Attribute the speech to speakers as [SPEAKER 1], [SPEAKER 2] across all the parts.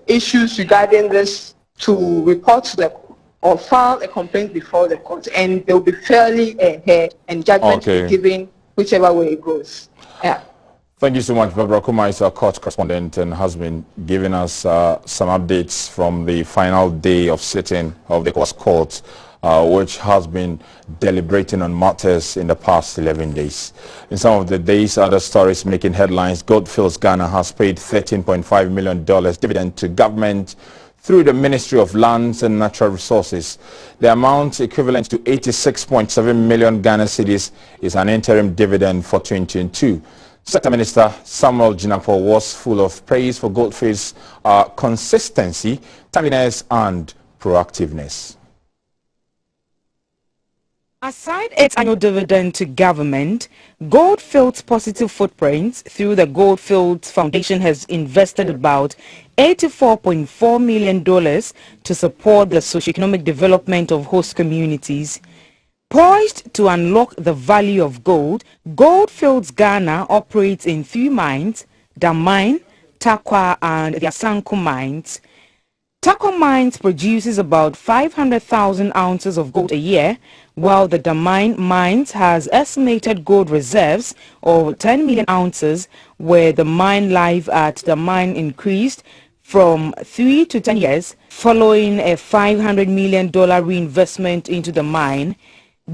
[SPEAKER 1] issues regarding this to report to the or file a complaint before the court, and they'll be fairly heard and judgment will be given whichever way it goes. Yeah.
[SPEAKER 2] Thank you so much. Barbara Kuma is our court correspondent and has been giving us some updates from the final day of sitting of the court, which has been deliberating on matters in the past 11 days. In some of the days, other stories making headlines. Goldfields, Ghana has paid $13.5 million dividend to government through the Ministry of Lands and Natural Resources. The amount, equivalent to 86.7 million Ghana cedis, is an interim dividend for 2022. Sector Minister Samuel Jinapor was full of praise for Goldfields' consistency, timeliness and proactiveness.
[SPEAKER 3] Aside its annual dividend to government, Goldfields' positive footprint through the Goldfields Foundation has invested about $84.4 million to support the socio-economic development of host communities. Poised to unlock the value of gold, Goldfields Ghana operates in 3 mines: the mine, Takwa and the Asanko mines. Takwa mines produces about 500,000 ounces of gold a year, while the Damine mines has estimated gold reserves of 10 million ounces, where the mine life at the mine increased from 3 to 10 years following a $500 million reinvestment into the mine.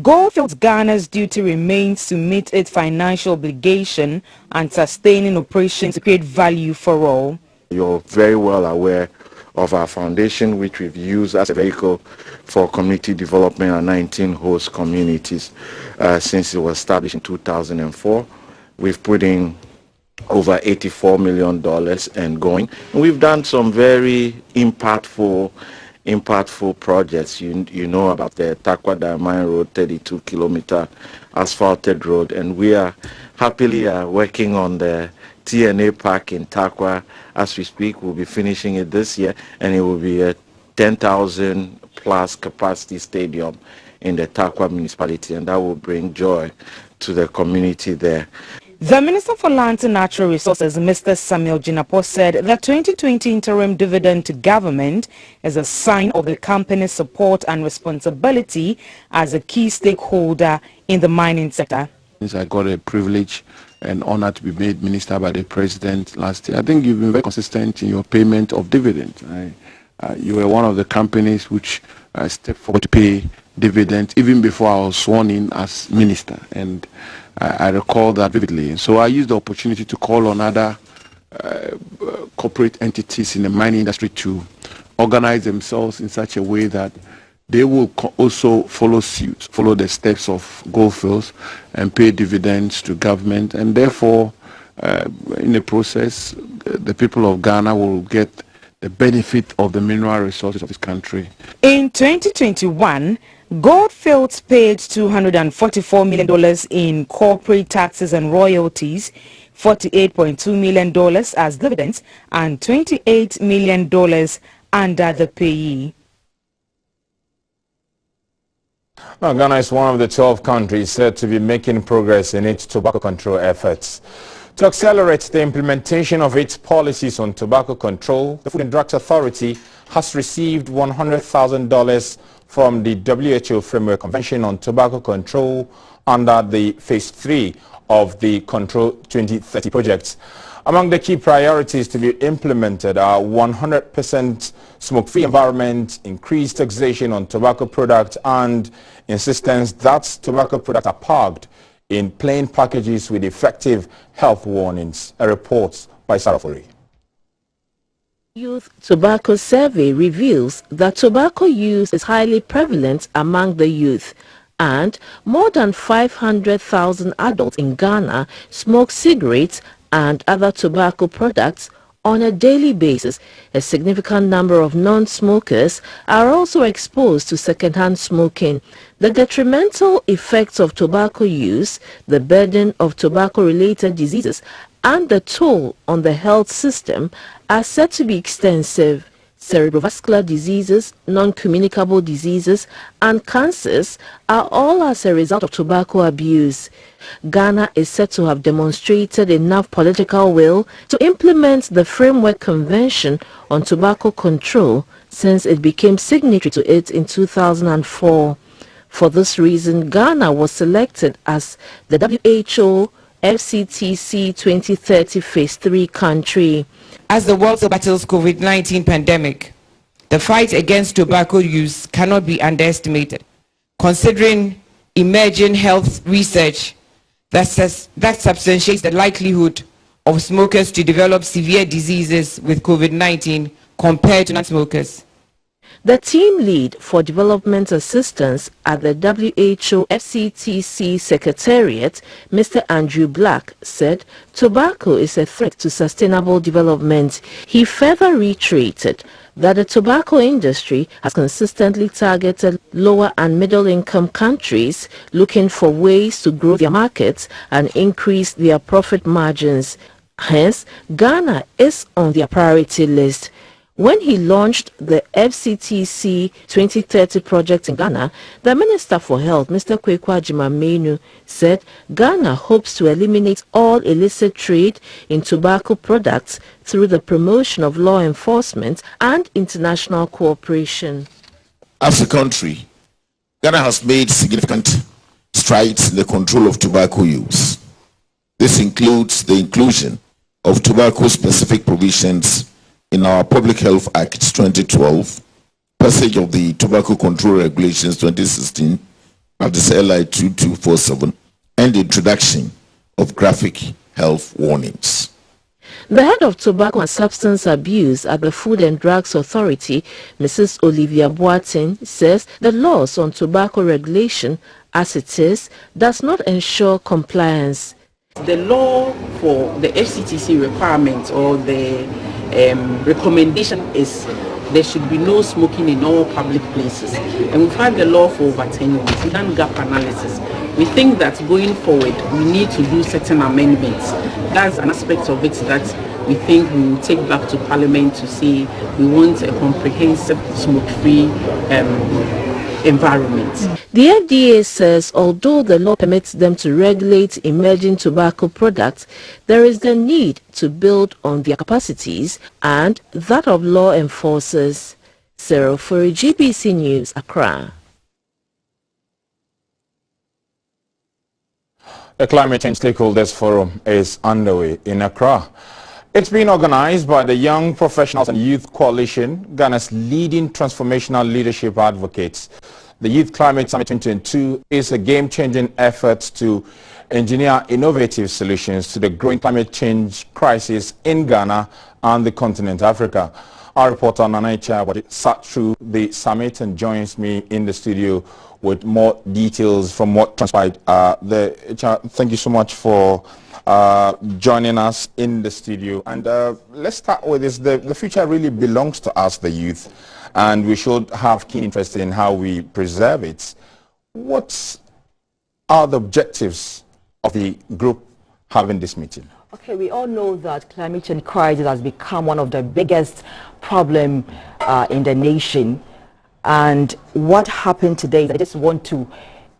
[SPEAKER 3] Goldfields Ghana's duty remains to meet its financial obligation and sustaining operations to create value for all.
[SPEAKER 4] You're very well aware of our foundation, which we've used as a vehicle for community development in 19 host communities since it was established in 2004. We've put in over $84 million and going. And we've done some very impactful projects. You know about the Takwa Mine Road, 32-kilometer asphalted road, and we are happily working on the TNA Park in Takwa as we speak. We'll be finishing it this year, and it will be a 10,000 plus capacity stadium in the Takwa municipality, and that will bring joy to the community there.
[SPEAKER 3] The Minister for Lands and Natural Resources, Mr. Samuel Jinapor, said the 2020 interim dividend to government is a sign of the company's support and responsibility as a key stakeholder in the mining sector.
[SPEAKER 5] I got a privilege and honor to be made minister by the president last year. I think you've been very consistent in your payment of dividends. You were one of the companies which stepped forward to pay dividends even before I was sworn in as minister, and I recall that vividly. So I used the opportunity to call on other corporate entities in the mining industry to organize themselves in such a way that they will also follow suit, follow the steps of Goldfields and pay dividends to government, and therefore in the process the people of Ghana will get the benefit of the mineral resources of this country.
[SPEAKER 3] In 2021, Goldfields paid $244 million in corporate taxes and royalties, $48.2 million as dividends, and $28 million under the payee.
[SPEAKER 2] Now, Ghana is one of the 12 countries said to be making progress in its tobacco control efforts. To accelerate the implementation of its policies on tobacco control, the Food and Drugs Authority has received $100,000 from the WHO Framework Convention on Tobacco Control under the Phase 3 of the Control 2030 project. Among the key priorities to be implemented are 100% smoke-free environment, increased taxation on tobacco products, and insistence that tobacco products are packed in plain packages with effective health warnings. A report by Sarah Fori.
[SPEAKER 6] Youth Tobacco Survey reveals that tobacco use is highly prevalent among the youth, and more than 500,000 adults in Ghana smoke cigarettes and other tobacco products on a daily basis. A significant number of non-smokers are also exposed to secondhand smoking. The detrimental effects of tobacco use, the burden of tobacco-related diseases, and the toll on the health system are said to be extensive. cerebrovascular diseases, non-communicable diseases, and cancers are all as a result of tobacco abuse. Ghana is said to have demonstrated enough political will to implement the Framework Convention on Tobacco Control since it became signatory to it in 2004. For this reason, Ghana was selected as the WHO FCTC 2030 Phase 3 country.
[SPEAKER 3] As the world battles COVID-19 pandemic, the fight against tobacco use cannot be underestimated, considering emerging health research that substantiates the likelihood of smokers to develop severe diseases with COVID-19 compared to non-smokers.
[SPEAKER 6] The team lead for development assistance at the WHO FCTC Secretariat, Mr. Andrew Black, said tobacco is a threat to sustainable development. He further reiterated that the tobacco industry has consistently targeted lower and middle income countries looking for ways to grow their markets and increase their profit margins. Hence, Ghana is on their priority list. When he launched the FCTC 2030 project in Ghana, the Minister for Health, Mr. Kwekwa Jimamenu, said Ghana hopes to eliminate all illicit trade in tobacco products through the promotion of law enforcement and international cooperation.
[SPEAKER 7] As a country, Ghana has made significant strides in the control of tobacco use. This includes the inclusion of tobacco-specific provisions in our Public Health Act 2012, passage of the Tobacco Control Regulations 2016, that is LI 2247, and the introduction of graphic health warnings.
[SPEAKER 6] The head of tobacco and substance abuse at the Food and Drugs Authority, Mrs. Olivia Boateng, says the laws on tobacco regulation, as it is, does not ensure compliance.
[SPEAKER 8] The law for the FCTC requirement or the recommendation is there should be no smoking in all public places, and we've had the law for over 10 years. We've done gap analysis. We think that going forward we need to do certain amendments. That's an aspect of it that we think we will take back to Parliament to say we want a comprehensive smoke-free environment.
[SPEAKER 6] The FDA says although the law permits them to regulate emerging tobacco products, there is the need to build on their capacities and that of law enforcers. Sarah for GBC News, Accra.
[SPEAKER 2] The Climate Change Stakeholders Forum is underway in Accra. It's been organized by the Young Professionals and Youth Coalition, Ghana's leading transformational leadership advocates. The Youth Climate Summit 2022 is a game-changing effort to engineer innovative solutions to the growing climate change crisis in Ghana and the continent Africa. Our reporter Nana Icha sat through the summit and joins me in the studio with more details from what transpired. Thank you so much for joining us in the studio. And let's start with this. The future really belongs to us, the youth, and we should have keen interest in how we preserve it. What are the objectives of the group having this meeting?
[SPEAKER 9] Okay, we all know that climate change crisis has become one of the biggest problems in the nation. And what happened today is I just want to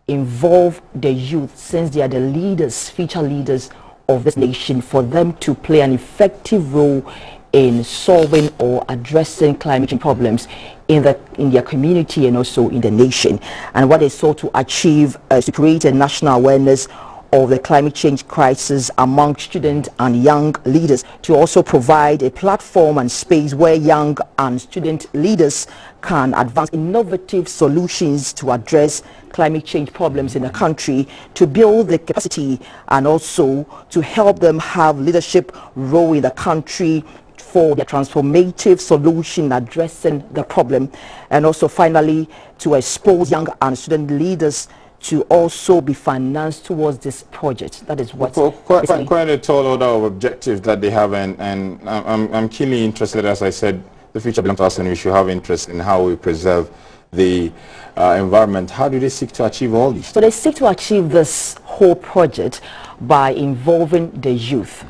[SPEAKER 9] involve the youth, since they are the leaders, future leaders of this nation, for them to play an effective role in solving or addressing climate change problems in their community and also in the nation. And what they sought to achieve is to create a national awareness of the climate change crisis among student and young leaders, to also provide a platform and space where young and student leaders can advance innovative solutions to address climate change problems in the country, to build the capacity and also to help them have leadership role in the country for their transformative solution addressing the problem, and also finally to expose young and student leaders to also be financed towards this project. That is what
[SPEAKER 2] quite a tall order of objectives that they have, and I'm keenly interested. As I said, the future belongs to us and we should have interest in how we preserve the environment. How do they seek to achieve all this?
[SPEAKER 9] So they seek to achieve this whole project by involving the youth,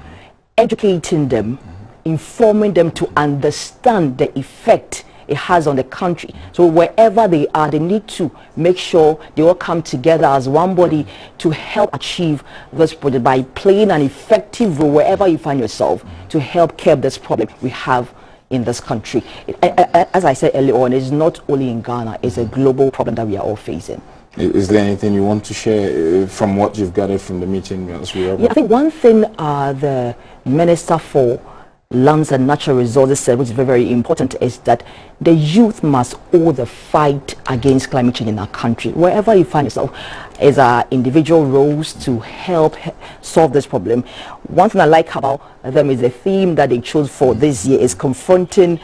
[SPEAKER 9] educating them, informing them to understand the effect it has on the country. So wherever they are, they need to make sure they all come together as one body to help achieve this project by playing an effective role wherever you find yourself to help curb this problem we have in this country. As I said earlier on, it's not only in Ghana, it's a global problem that we are all facing.
[SPEAKER 2] Is there anything you want to share from what you've gathered from the meeting?
[SPEAKER 9] I think one thing the Minister for Lands and Natural Resources said, which is very, very important, is that the youth must hold the fight against climate change in our country. Wherever you find yourself, is our individual roles to help solve this problem. One thing I like about them is the theme that they chose for this year is confronting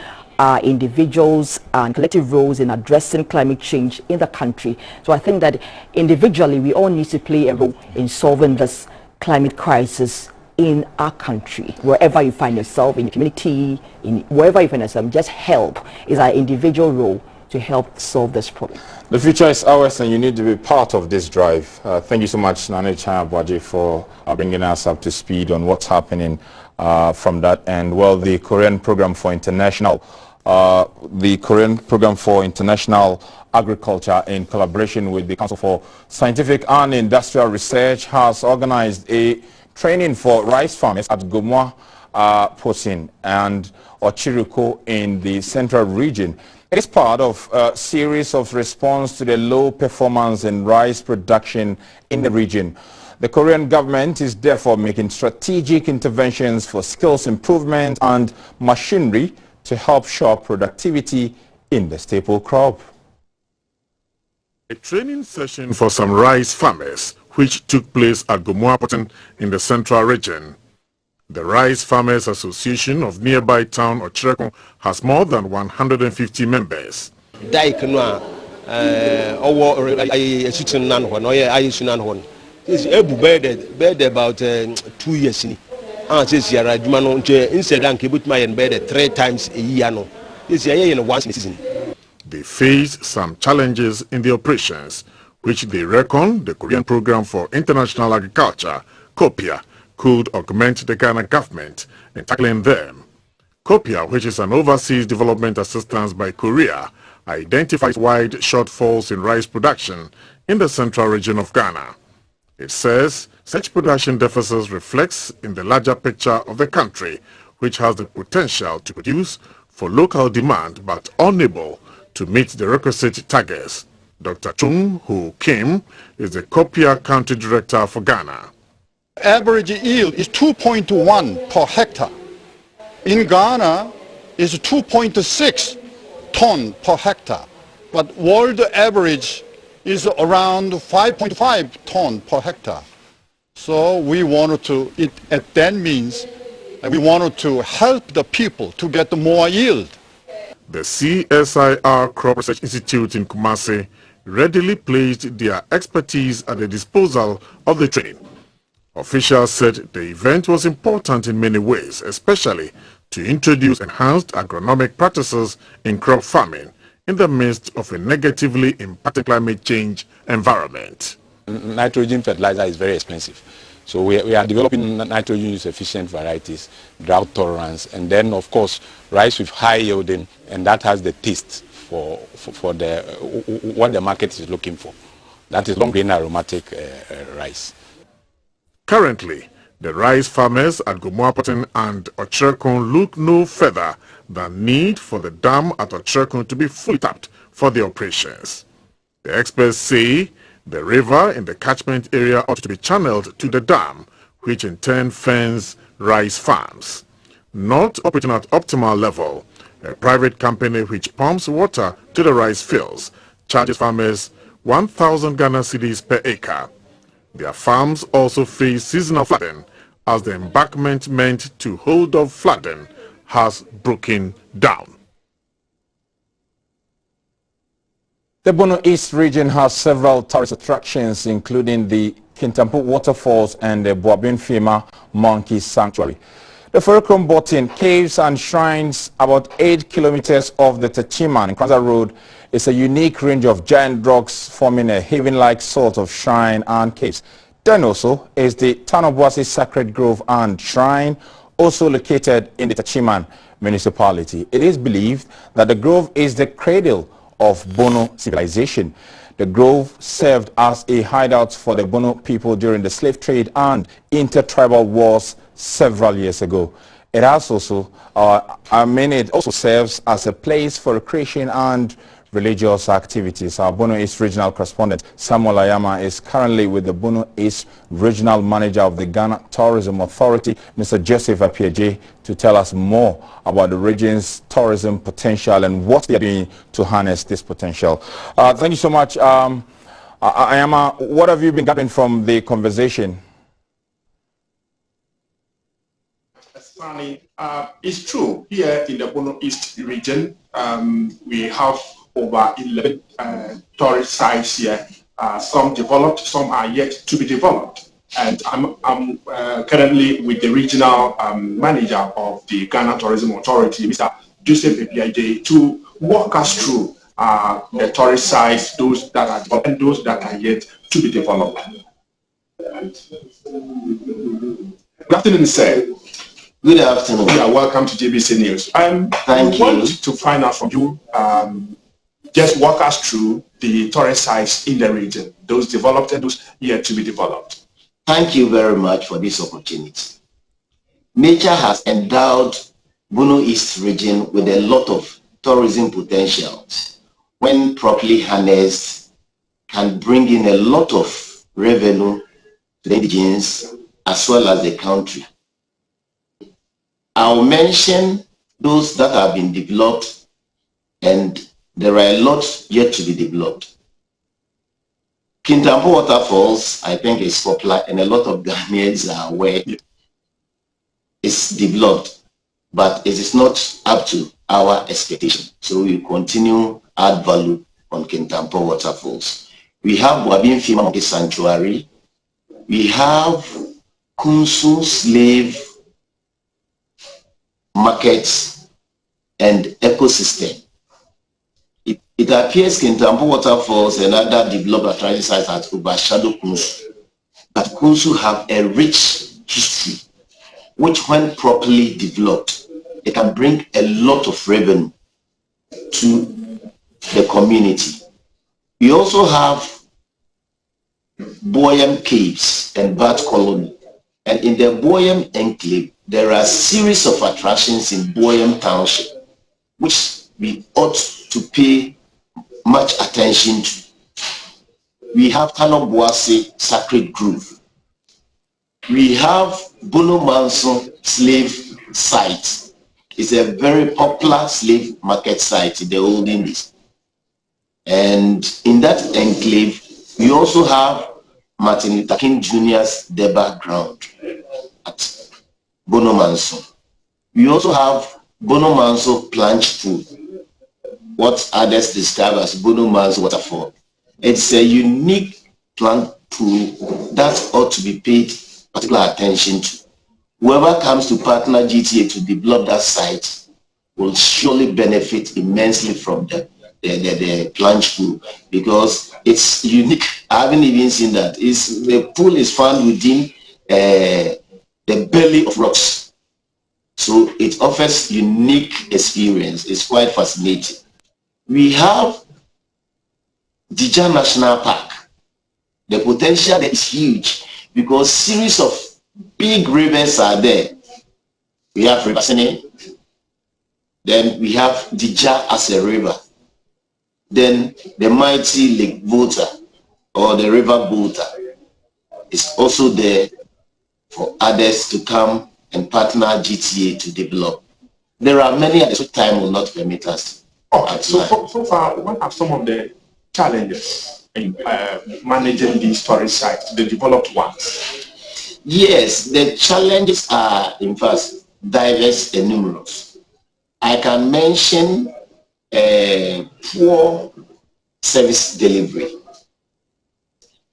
[SPEAKER 9] individuals and collective roles in addressing climate change in the country. So I think that individually we all need to play a role in solving this climate crisis in our country. Wherever you find yourself, in the community, wherever you find yourself, just help is our individual role to help solve this problem.
[SPEAKER 2] The future is ours and you need to be part of this drive. Thank you so much, Nane Chayabwaji, for bringing us up to speed on what's happening from that end. Well, the Korean Program for International Agriculture, in collaboration with the Council for Scientific and Industrial Research, has organized a training for rice farmers at Gomwa, Posin and Ochiriko in the central region. It is part of a series of response to the low performance in rice production in the region. The Korean government is therefore making strategic interventions for skills improvement and machinery to help shore productivity in the staple crop.
[SPEAKER 10] A training session for some rice farmers which took place at Gomuapoten in the central region. The Rice Farmers Association of nearby town Ochireko has more than 150 members.
[SPEAKER 11] It's about 2 years. Instead 3 times a year.
[SPEAKER 10] They face some challenges in the operations, which they reckon the Korean Program for International Agriculture, COPIA, could augment the Ghana government in tackling them. COPIA, which is an overseas development assistance by Korea, identifies wide shortfalls in rice production in the central region of Ghana. It says such production deficits reflects in the larger picture of the country, which has the potential to produce for local demand but unable to meet the requisite targets. Dr. Chung Ho Kim is the COPIA Country Director for Ghana.
[SPEAKER 12] Average yield is 2.1 per hectare. In Ghana, it's 2.6 ton per hectare. But world average is around 5.5 ton per hectare. So we wanted to, that means we wanted to help the people to get more yield.
[SPEAKER 10] The CSIR Crop Research Institute in Kumasi readily placed their expertise at the disposal of the training. Officials said the event was important in many ways, especially to introduce enhanced agronomic practices in crop farming in the midst of a negatively impacted climate change environment.
[SPEAKER 13] Nitrogen fertilizer is very expensive. So we are developing nitrogen use efficient varieties, drought tolerance, and then of course rice with high yielding, and that has the taste for what the market is looking for. That is long grain aromatic rice.
[SPEAKER 10] Currently, the rice farmers at Gomuapoten and Ochireko look no further than need for the dam at Ochireko to be fully tapped for the operations. The experts say the river in the catchment area ought to be channeled to the dam, which in turn fends rice farms. Not operating at optimal level, a private company which pumps water to the rice fields charges farmers 1,000 Ghana cedis per acre. Their farms also face seasonal flooding, as the embankment meant to hold off flooding has broken down.
[SPEAKER 2] The Bono East region has several tourist attractions, including the Kintampo Waterfalls and the Boabin Fima Monkey Sanctuary. The Ferrochrome Botin Caves and Shrines, about 8 kilometers off the Tachiman and Kwanzaa Road, is a unique range of giant rocks forming a haven-like sort of shrine and caves. Then also is the Tanobwasi Sacred Grove and Shrine, also located in the Tachiman municipality. It is believed that the grove is the cradle of Bono civilization. The grove served as a hideout for the Bono people during the slave trade and intertribal wars several years ago. It has also, it also serves as a place for recreation and religious activities. Our Bono East regional correspondent Samuel Ayama is currently with the Bono East regional manager of the Ghana Tourism Authority, Mr. Joseph Apieje, to tell us more about the region's tourism potential and what they are doing to harness this potential. Thank you so much. Ayama, what have you been gathering from the conversation?
[SPEAKER 14] It's true. Here in the Bono East region, we have over 11 tourist sites here. Some developed, some are yet to be developed. And I'm currently with the regional manager of the Ghana Tourism Authority, Mr. Joseph Apieje, to walk us through the tourist sites, those that are developed and those that are yet to be developed. Good afternoon, sir.
[SPEAKER 15] Good afternoon.
[SPEAKER 14] Yeah, welcome to JBC News.
[SPEAKER 15] Thank you.
[SPEAKER 14] I want to find out from you, just walk us through the tourist sites in the region, those developed and those yet to be developed.
[SPEAKER 15] Thank you very much for this opportunity. Nature has endowed Bono East region with a lot of tourism potentials. When properly harnessed, can bring in a lot of revenue to the indigenes as well as the country. I'll mention those that have been developed, and there are a lot yet to be developed. Kintampo Waterfalls, I think, is popular, and a lot of Ghanaians are aware it's developed, but it is not up to our expectation. So we continue add value on Kintampo Waterfalls. We have Wabin Fima Monkey Sanctuary. We have Kunsu Slave Markets and ecosystem. It appears Kintampo Waterfalls and other developed attractive sites has overshadowed Kunsu. But Kunsu have a rich history, which when properly developed, it can bring a lot of revenue to the community. We also have Boyam Caves and Bat Colony. And in the Boyam Enclave, there are a series of attractions in Boyam Township, which we ought to pay much attention to. We have Kanobuase Sacred Grove. We have Bono Manson Slave Site. It's a very popular slave market site in the olden days. And in that enclave, we also have Martin Luther King Jr.'s Deba ground at Bono Manson. We also have Bono Manson plunge pool, what others describe as Bono Manson waterfall. It's a unique plunge pool that ought to be paid particular attention to. Whoever comes to partner GTA to develop that site will surely benefit immensely from the plunge pool, because it's unique. I haven't even seen that. The pool is found within the belly of rocks. So it offers unique experience. It's quite fascinating. We have Dija National Park. The potential there is huge because series of big rivers are there. We have River Sene, then we have Dija as a river, then the mighty Lake Volta or the River Volta is also there for others to come and partner GTA to develop. There are many others, which time will not permit us.
[SPEAKER 14] Okay, so far, what are some of the challenges in managing these tourist sites, the developed ones?
[SPEAKER 15] Yes, the challenges are, in fact, diverse and numerous. I can mention poor service delivery.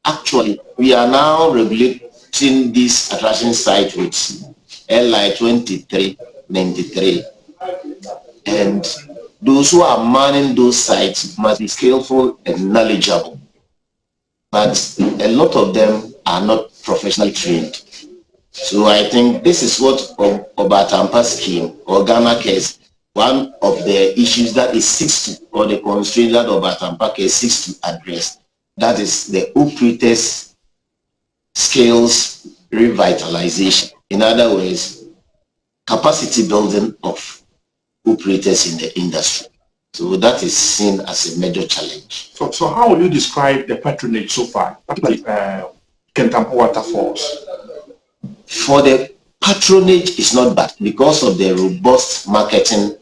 [SPEAKER 15] Actually, we are now regulating this attraction site with LI 2393, and those who are manning those sites must be skillful and knowledgeable, but a lot of them are not professionally trained. So I think this is what Obatampa scheme or Ghana Cares, one of the issues that it seeks to, or the constraint that Obatampa Cares seeks to address. That is the operators skills revitalization. In other words, capacity building of operators in the industry. So that is seen as a major challenge.
[SPEAKER 14] So how will you describe the patronage so far, particularly Kintampo Waterfalls?
[SPEAKER 15] For the patronage, it's not bad because of the robust marketing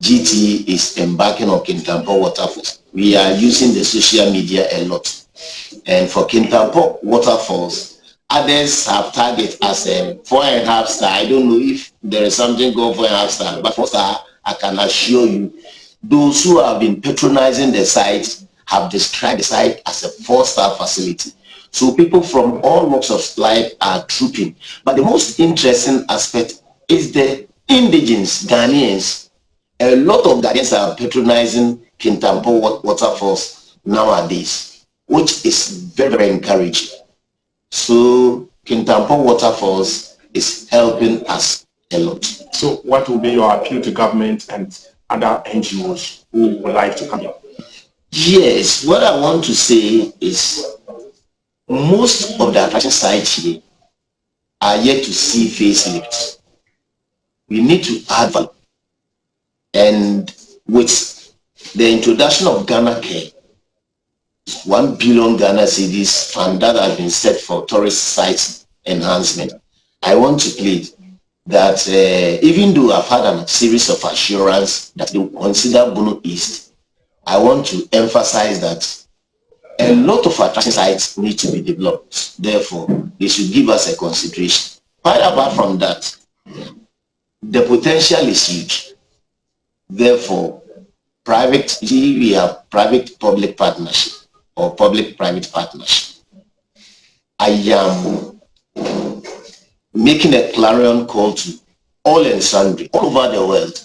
[SPEAKER 15] GTE is embarking on Kintampo Waterfalls. We are using the social media a lot. And for Kintampo Waterfalls, others have target as a 4.5 star. I don't know if there is something called 4.5 star, but 4 star, I can assure you, those who have been patronizing the site have described the site as a 4-star facility. So people from all walks of life are trooping. But the most interesting aspect is the indigenous Ghanaians. A lot of Ghanaians are patronizing Kintampo Waterfalls nowadays, which is very, very encouraging. So Kintampo Waterfalls is helping us a lot.
[SPEAKER 14] So what will be your appeal to government and other NGOs who would like to come here?
[SPEAKER 15] Yes, what I want to say is most of the attraction sites here are yet to see facelifts. We need to add value. And with the introduction of Ghana Care, 1 billion Ghana cedis fund that has been set for tourist sites enhancement, I want to plead that even though I've had a series of assurance that they will consider Bono East, I want to emphasize that a lot of attraction sites need to be developed. Therefore, they should give us a consideration. Quite apart from that, the potential is huge. Therefore, we have private-public partnership or public-private partnership. I am making a clarion call to all and sundry, all over the world,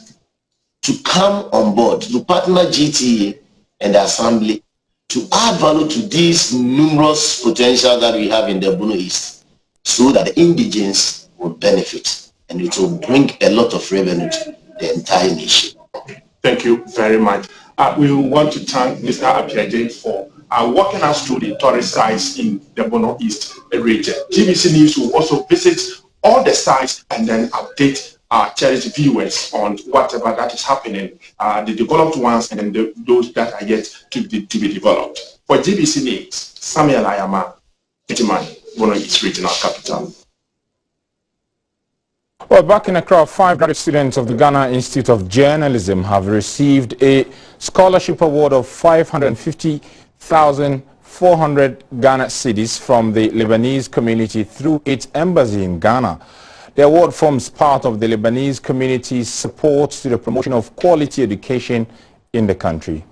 [SPEAKER 15] to come on board, to partner GTA and the Assembly, to add value to these numerous potential that we have in the Bono East, so that the indigents will benefit and it will bring a lot of revenue to the entire nation.
[SPEAKER 14] Thank you very much. We want to thank Mr. Apiaje for walking us through the tourist sites in the Bono East region. GBC News will also visit all the sites and then update our cherished viewers on whatever that is happening, the developed ones and then those that are yet to be developed. For GBC News, Samuel Ayama, Bono East Regional Capital.
[SPEAKER 2] Well, back in Accra, 5 graduate students of the Ghana Institute of Journalism have received a scholarship award of 550,400 Ghana cedis from the Lebanese community through its embassy in Ghana. The award forms part of the Lebanese community's support to the promotion of quality education in the country.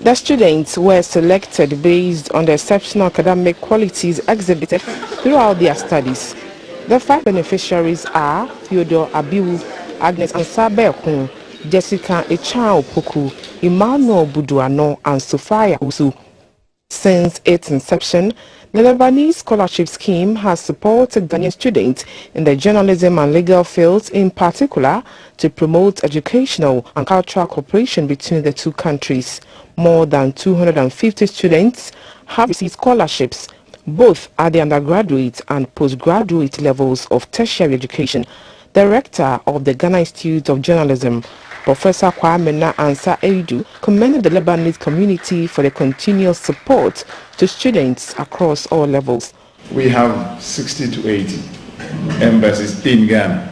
[SPEAKER 3] The students were selected based on the exceptional academic qualities exhibited throughout their studies. The 5 beneficiaries are Theodore Abiwu, Agnes Ansabe, Jessica Echan Opoku, Emmanuel Buduano, and Sophia Usu. Since its inception, the Lebanese scholarship scheme has supported Ghanaian students in the journalism and legal fields, in particular to promote educational and cultural cooperation between the two countries. More than 250 students have received scholarships, both at the undergraduate and postgraduate levels of tertiary education. Director of the Ghana Institute of Journalism, Professor Kwame Ansa Eidu, commended the Lebanese community for the continuous support to students across all levels.
[SPEAKER 16] We have 60 to 80 embassies in Ghana.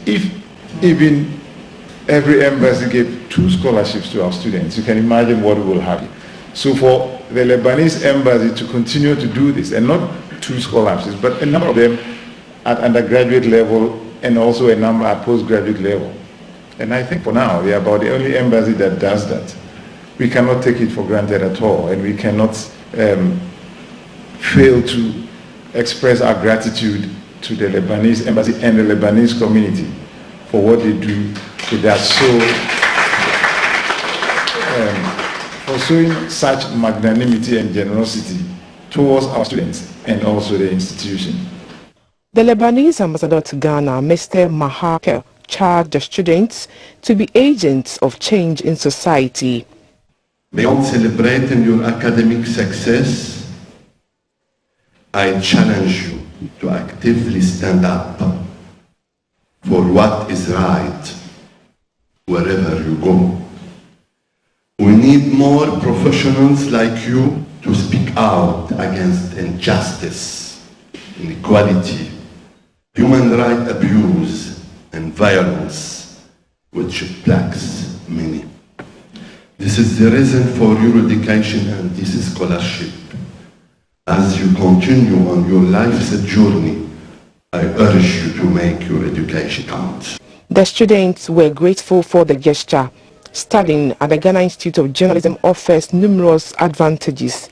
[SPEAKER 16] If even every embassy gave 2 scholarships to our students, you can imagine what we will have. So for the Lebanese embassy to continue to do this, and not 2 scholarships, but a number of them at undergraduate level and also a number at postgraduate level. And I think for now, they are about the only embassy that does that. We cannot take it for granted at all, and we cannot fail to express our gratitude to the Lebanese embassy and the Lebanese community for what they do with that for showing such magnanimity and generosity towards our students and also the institution.
[SPEAKER 17] The Lebanese ambassador to Ghana, Mr. Mahaka, charged the students to be agents of change in society.
[SPEAKER 18] Beyond celebrating your academic success, I challenge you to actively stand up for what is right wherever you go. We need more professionals like you to speak out against injustice, inequality, human rights abuse, and violence, which plagues many. This is the reason for your dedication and this scholarship. As you continue on your life's journey, I urge you to make your education count.
[SPEAKER 17] The students were grateful for the gesture. Studying at the Ghana Institute of Journalism offers numerous advantages.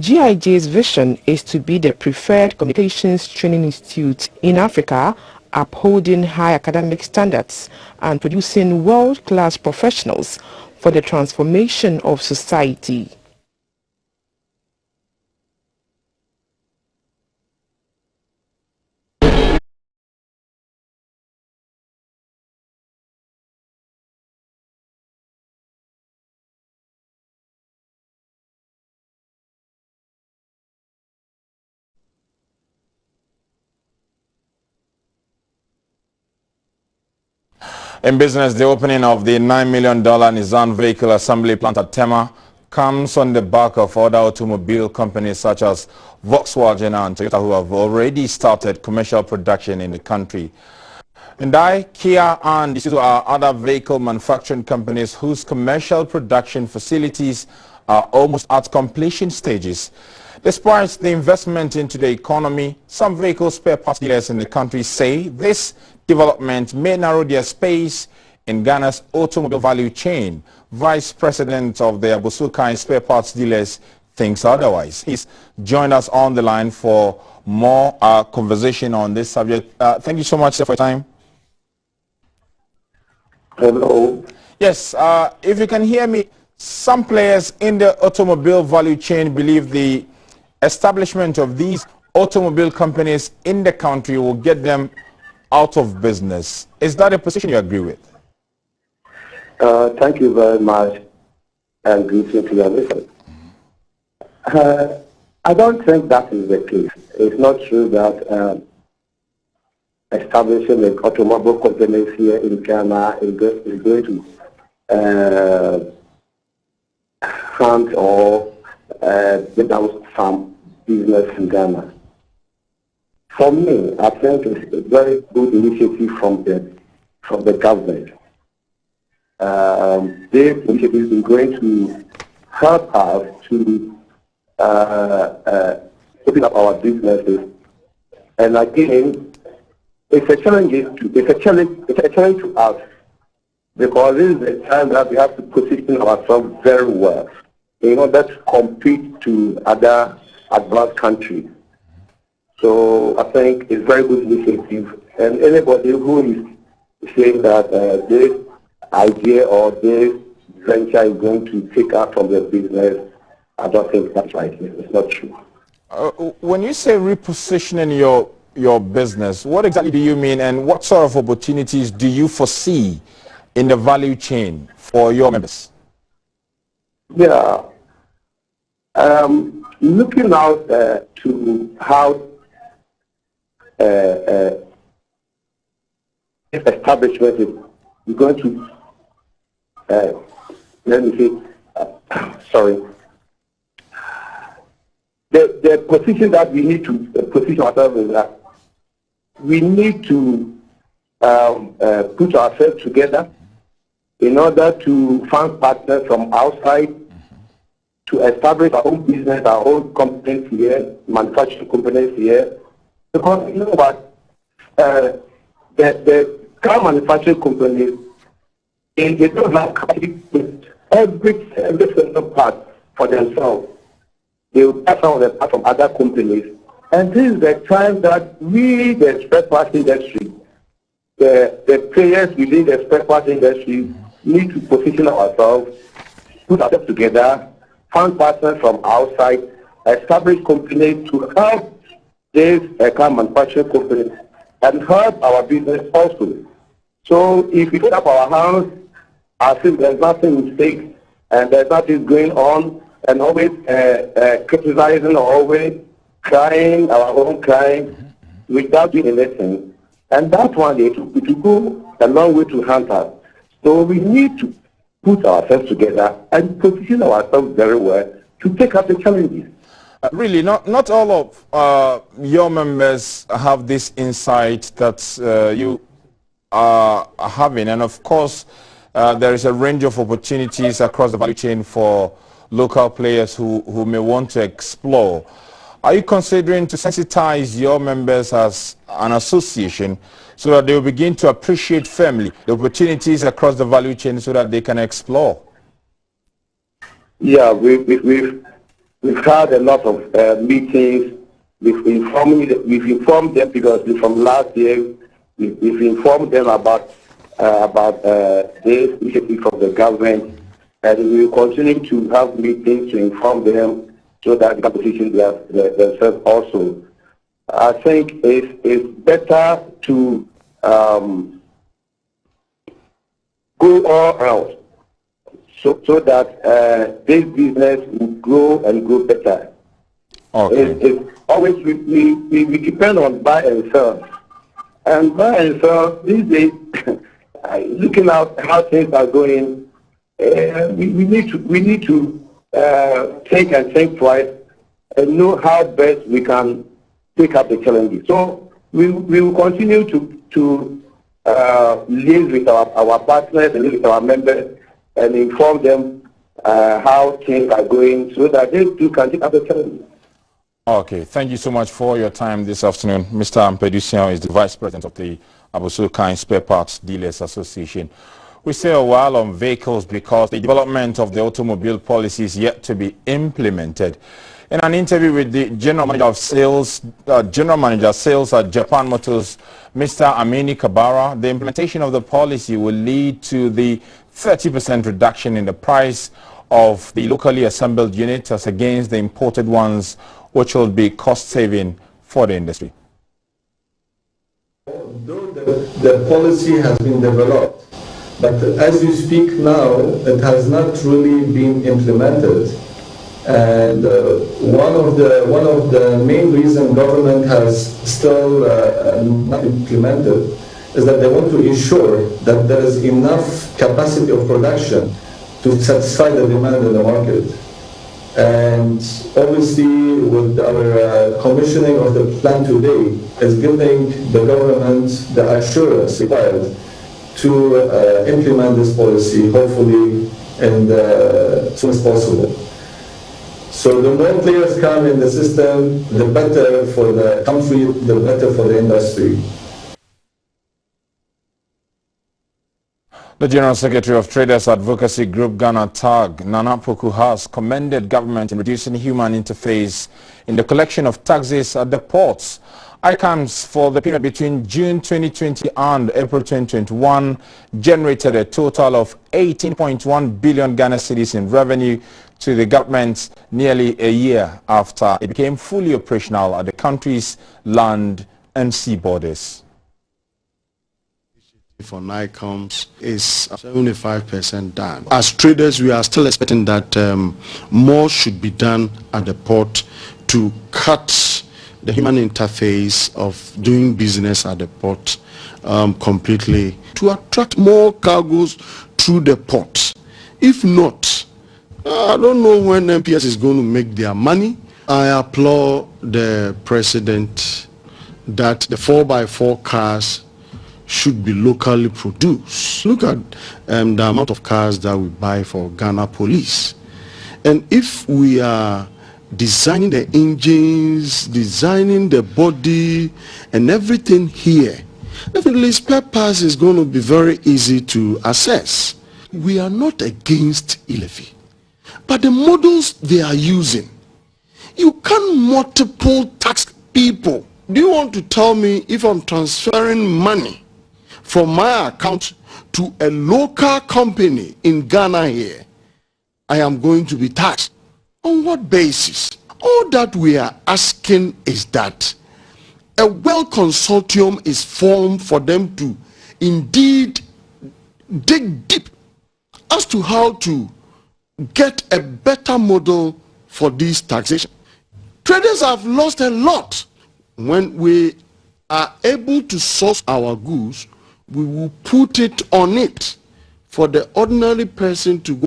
[SPEAKER 17] GIJ's vision is to be the preferred communications training institute in Africa, upholding high academic standards and producing world-class professionals for the transformation of society.
[SPEAKER 2] In business, the opening of the $9 million Nissan vehicle assembly plant at Tema comes on the back of other automobile companies such as Volkswagen and Toyota, who have already started commercial production in the country. Hyundai, Kia and Isuzu are other vehicle manufacturing companies whose commercial production facilities are almost at completion stages. Despite the investment into the economy, some vehicle spare parts dealers in the country say this development may narrow their space in Ghana's automobile value chain. Vice President of the Abusukai Spare Parts Dealers thinks otherwise. He's joined us on the line for more conversation on this subject. Thank you so much, sir, for your time.
[SPEAKER 19] Hello.
[SPEAKER 2] Yes, if you can hear me, some players in the automobile value chain believe the establishment of these automobile companies in the country will get them out of business. Is that a position you agree with?
[SPEAKER 19] Thank you very much, and greetings to your listeners. I don't think that is the case. It's not true that establishing the automobile companies here in Ghana is going to hunt or get out some business in Ghana. For me, I think it's a very good initiative from the government. This initiative is going to help us to open up our businesses. And again, it's a challenge to us, because this is the time that we have to position ourselves very well in order to compete to other advanced countries. So I think it's a very good initiative, and anybody who is saying that this idea or this venture is going to take out from their business, I don't think that's right. It's not true.
[SPEAKER 2] When you say repositioning your business, what exactly do you mean, and what sort of opportunities do you foresee in the value chain for your members?
[SPEAKER 19] Yeah. Looking out to how this establishment is going to, let me say, sorry, the position that we need to position ourselves is that we need to put ourselves together in order to find partners from outside to establish our own business, our own companies here, manufacturing companies here. Because you know what, the car manufacturing companies, they don't have capacity to every single part for themselves. They will pass on the part from other companies. And this is the time that we, the spare parts industry, the players within the spare parts industry, need to position ourselves, put ourselves together, find partners from outside, established companies to help these car manufacturing companies and help our business also. So if we put up our hands as if there's nothing mistake and there's nothing going on and always criticizing or always crying, our own crying, without doing anything, and that one, it will go a long way to hunt us. So we need to put ourselves together and position ourselves very well to take up the challenges.
[SPEAKER 2] Really, not all of your members have this insight that you are having, and of course there is a range of opportunities across the value chain for local players who may want to explore. Are you considering to sensitize your members as an association so that they will begin to appreciate firmly the opportunities across the value chain so that they can explore?
[SPEAKER 19] Yeah, we've had a lot of meetings. We've informed them because from last year we've informed them about this initiative from the government, and we will continue to have meetings to inform them so that they can position themselves also. I think it's better to go all around so that this business will grow and grow better.
[SPEAKER 2] Okay.
[SPEAKER 19] It's always we depend on buy and sell. And buy and sell these days, looking at how things are going, we need to take and think twice and know how best we can take up the challenges. So we will continue to liaise with our partners and with our members and inform them how things are going so that they too can take up the challenges.
[SPEAKER 2] Okay, thank you so much for your time this afternoon. Mr. Ampedusian is the Vice President of the Abosukai Spare Parts Dealers Association. We say a while on vehicles because the development of the automobile policy is yet to be implemented. In an interview with the General Manager of Sales, at Japan Motors, Mr. Amini Kabara, the implementation of the policy will lead to the 30% reduction in the price of the locally assembled units as against the imported ones, which will be cost-saving for the industry.
[SPEAKER 20] Although the policy has been developed, but as you speak now, it has not really been implemented. And one of the main reasons government has still not implemented is that they want to ensure that there is enough capacity of production to satisfy the demand in the market. And obviously, with our commissioning of the plant today, is giving the government the assurance required to implement this policy, hopefully, and as soon as possible. So the more players come in the system, the better for the country, the better for the industry.
[SPEAKER 2] The General Secretary of Traders Advocacy Group Ghana TAG, Nana Poku, has commended government in reducing human interface in the collection of taxes at the ports. ICANNs for the period between June 2020 and April 2021 generated a total of 18.1 billion Ghana cedis in revenue to the government nearly a year after it became fully operational at the country's land and sea borders.
[SPEAKER 21] For NICOMs is 75% done. As traders, we are still expecting that more should be done at the port to cut the human interface of doing business at the port completely, to attract more cargoes through the port. If not, I don't know when MPS is going to make their money. I applaud the president that the 4x4 cars should be locally produced. Look at the amount of cars that we buy for Ghana Police. And if we are designing the engines, designing the body and everything here, definitely spare parts is going to be very easy to access. We are not against e-levy, but the models they are using, you can't multiple tax people. Do you want to tell me if I'm transferring money from my account to a local company in Ghana here, I am going to be taxed? On what basis? All that we are asking is that a well consortium is formed for them to indeed dig deep as to how to get a better model for this taxation. Traders have lost a lot. When we are able to source our goods, we will put it on it for the ordinary person to go.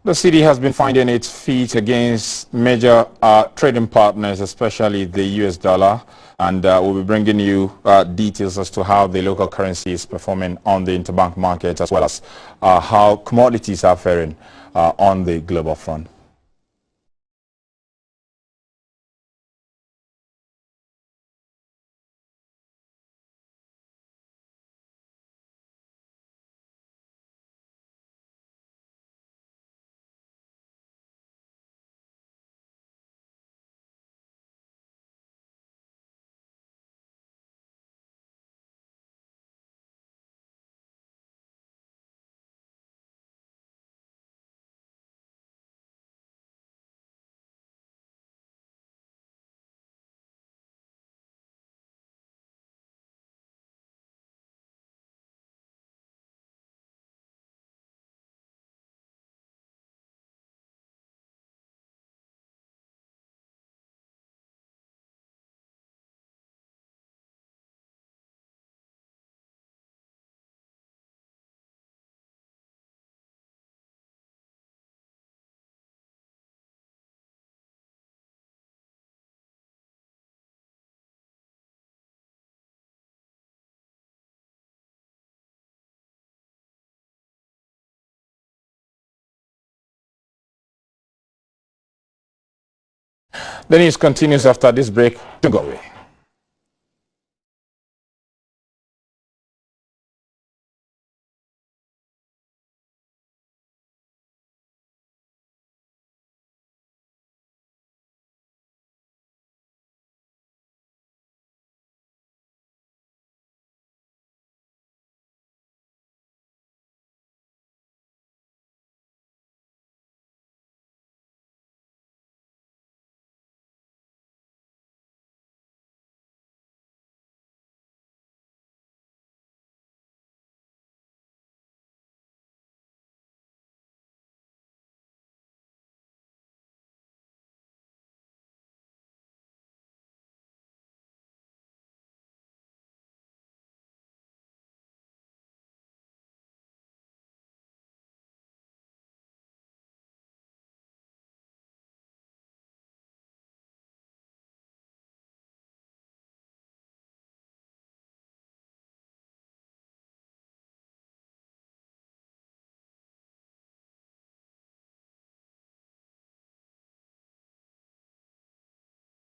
[SPEAKER 2] The city has been finding its feet against major trading partners, especially the US dollar, and we'll be bringing you details as to how the local currency is performing on the interbank market, as well as how commodities are faring on the global front. The news continues after this break. Don't go away.